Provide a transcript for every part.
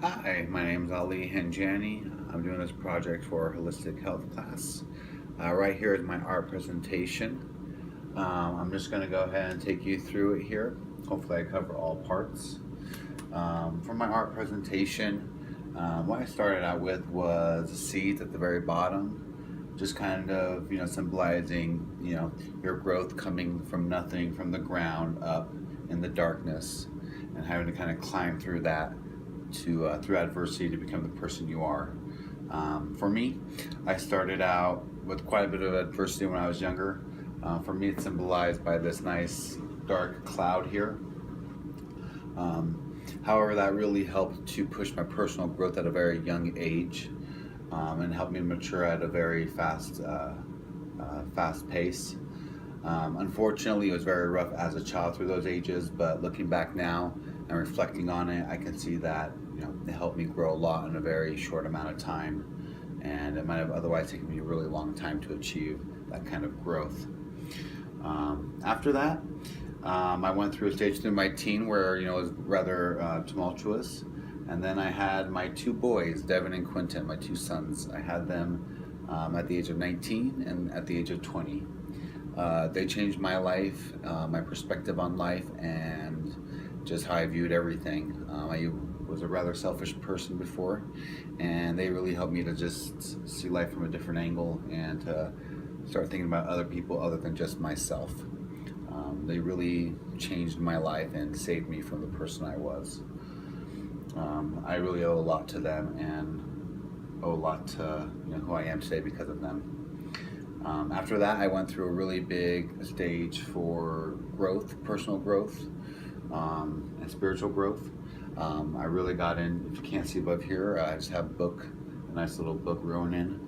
Hi, my name is Ali Hanjani. I'm doing this project for holistic health class. Right here is my art presentation. I'm just going to go ahead and take you through it here. Hopefully I cover all parts. For my art presentation, what I started out with was seeds at the very bottom, just kind of, symbolizing, your growth coming from nothing, from the ground up in the darkness, and having to kind of climb through that to through adversity to become the person you are. For me, I started out with quite a bit of adversity when I was younger. For me, it's symbolized by this nice dark cloud here. However, that really helped to push my personal growth at a very young age, and helped me mature at a very fast pace. Unfortunately, it was very rough as a child through those ages, but looking back now and reflecting on it, I can see that it helped me grow a lot in a very short amount of time, and it might have otherwise taken me a really long time to achieve that kind of growth. After that, I went through a stage through my teen where it was rather tumultuous, and then I had my two boys, Devin and Quentin, my two sons. I had them at the age of 19 and at the age of 20. They changed my life, my perspective on life, and just how I viewed everything. I was a rather selfish person before, and they really helped me to just see life from a different angle and to start thinking about other people other than just myself. They really changed my life and saved me from the person I was. I really owe a lot to them and owe a lot to who I am today because of them. After that, I went through a really big stage for growth, personal growth, and spiritual growth. I really got in, if you can't see above here, I just have a nice little book Ronin.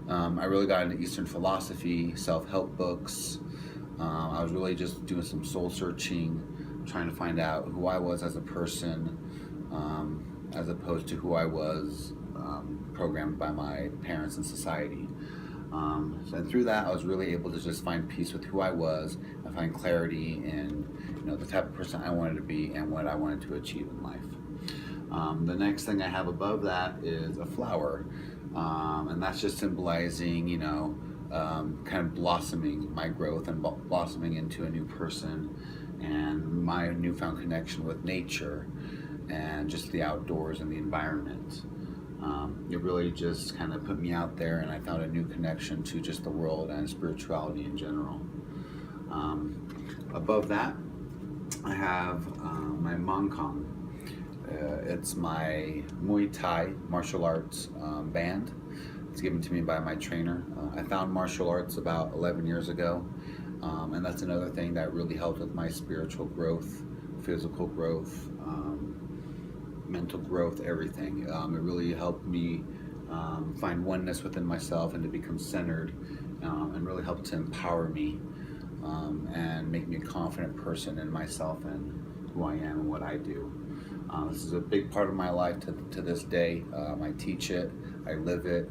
I really got into Eastern philosophy, self-help books. I was really just doing some soul searching, trying to find out who I was as a person, as opposed to who I was programmed by my parents and society. And through that, I was really able to just find peace with who I was and find clarity in, the type of person I wanted to be and what I wanted to achieve in life. The next thing I have above that is a flower, and that's just symbolizing, kind of blossoming my growth and blossoming into a new person and my newfound connection with nature and just the outdoors and the environment. It really just kind of put me out there, and I found a new connection to just the world and spirituality in general. Above that, I have my Mongkong. It's my Muay Thai martial arts band. It's given to me by my trainer. I found martial arts about 11 years ago, and that's another thing that really helped with my spiritual growth, physical growth, mental growth, everything. It really helped me find oneness within myself and to become centered, and really helped to empower me and make me a confident person in myself and who I am and what I do. This is a big part of my life to this day. I teach it, I live it.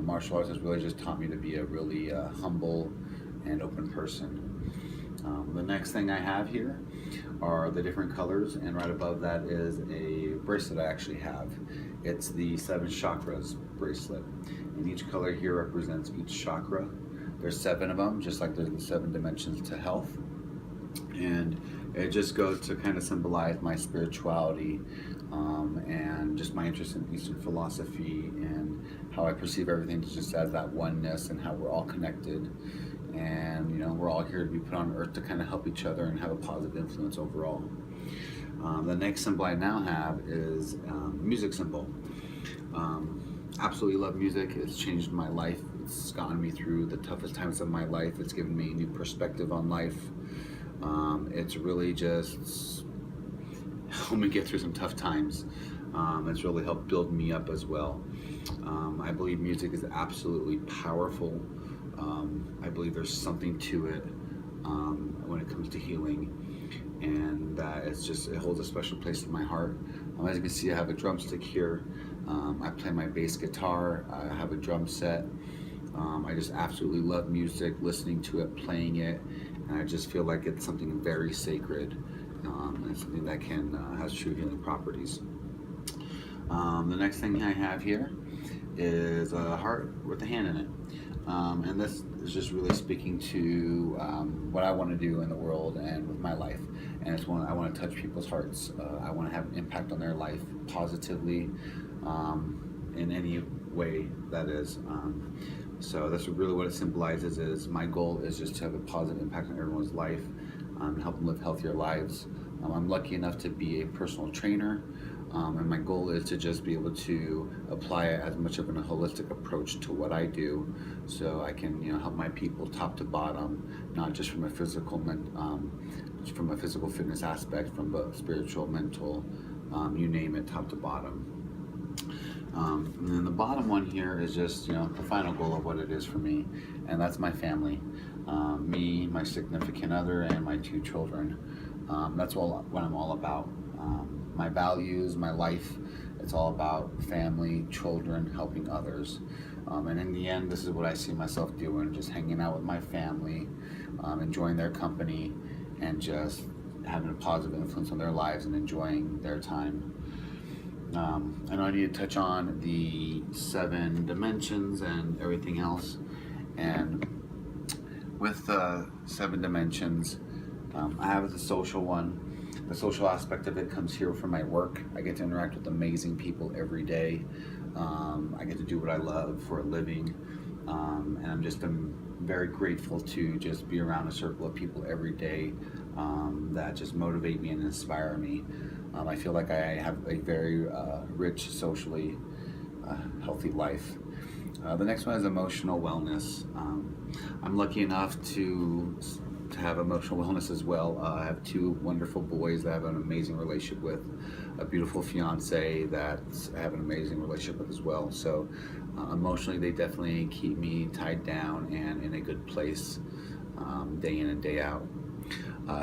Martial arts has really just taught me to be a really humble and open person. The next thing I have here are the different colors, and right above that is a bracelet I actually have. It's the 7 chakras bracelet, and each color here represents each chakra. There's 7 of them, just like there's the 7 dimensions to health, and it just goes to kind of symbolize my spirituality, and just my interest in Eastern philosophy and how I perceive everything just as that oneness and how we're all connected, and we're all here to be put on earth to kind of help each other and have a positive influence overall. The next symbol I now have is a music symbol. Absolutely love music. It's changed my life. It's gotten me through the toughest times of my life. It's given me a new perspective on life. It's really just helped me get through some tough times. It's really helped build me up as well. I believe music is absolutely powerful. I believe there's something to it when it comes to healing, and that it holds a special place in my heart. As you can see, I have a drumstick here. I play my bass guitar. I have a drum set. I just absolutely love music, listening to it, playing it, and I just feel like it's something very sacred, and something that has true healing properties. The next thing I have here is a heart with a hand in it. And this is just really speaking to what I want to do in the world and with my life. And it's one I want to touch people's hearts. I want to have an impact on their life positively in any way that is. So that's really what it symbolizes. Is my goal is just to have a positive impact on everyone's life, and help them live healthier lives. I'm lucky enough to be a personal trainer. And my goal is to just be able to apply as much of a holistic approach to what I do, so I can help my people top to bottom, not just from a physical fitness aspect, from both spiritual, mental, you name it, top to bottom. And then the bottom one here is just the final goal of what it is for me, and that's my family, me, my significant other, and my 2 children. That's what I'm all about. My values, my life, it's all about family, children, helping others. And in the end, this is what I see myself doing, just hanging out with my family, enjoying their company, and just having a positive influence on their lives and enjoying their time. I know I need to touch on the 7 dimensions and everything else. And with the 7 dimensions, I have the social one. The social aspect of it comes here from my work. I get to interact with amazing people every day. I get to do what I love for a living. And I'm very grateful to just be around a circle of people every day that just motivate me and inspire me. I feel like I have a very rich, socially healthy life. The next one is emotional wellness. I'm lucky enough to have emotional wellness as well. I have 2 wonderful boys that I have an amazing relationship with, a beautiful fiance that I have an amazing relationship with as well. So emotionally, they definitely keep me tied down and in a good place, day in and day out.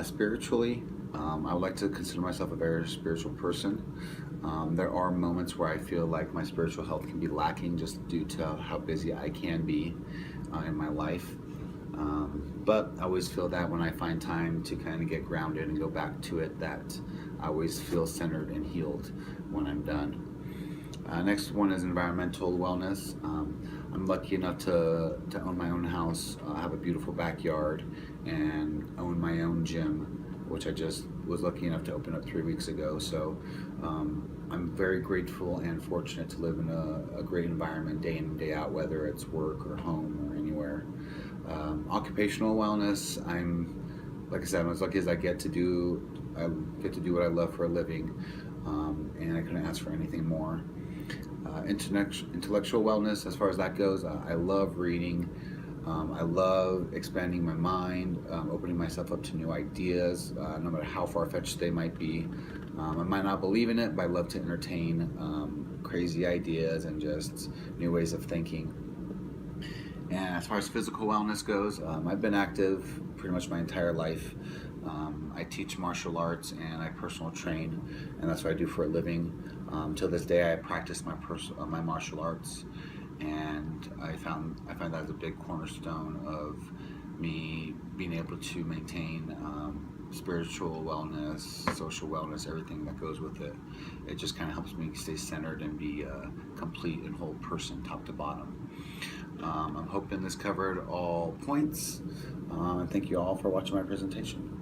Spiritually, I would like to consider myself a very spiritual person. There are moments where I feel like my spiritual health can be lacking just due to how busy I can be in my life. But I always feel that when I find time to kind of get grounded and go back to it, that I always feel centered and healed when I'm done. Next one is environmental wellness. I'm lucky enough to own my own house, have a beautiful backyard, and own my own gym, which I just was lucky enough to open up 3 weeks ago. So I'm very grateful and fortunate to live in a great environment day in and day out, whether it's work or home or anywhere. Occupational wellness, like I said, I'm as lucky as I get to do what I love for a living, and I couldn't ask for anything more. Intellectual wellness, as far as that goes, I love reading. I love expanding my mind, opening myself up to new ideas, no matter how far-fetched they might be. I might not believe in it, but I love to entertain crazy ideas and just new ways of thinking. And as far as physical wellness goes, I've been active pretty much my entire life. I teach martial arts and I personal train, and that's what I do for a living. Till this day, I practice my martial arts, and I find that as a big cornerstone of me being able to maintain spiritual wellness, social wellness, everything that goes with it. It just kind of helps me stay centered and be a complete and whole person, top to bottom. I'm hoping this covered all points, and thank you all for watching my presentation.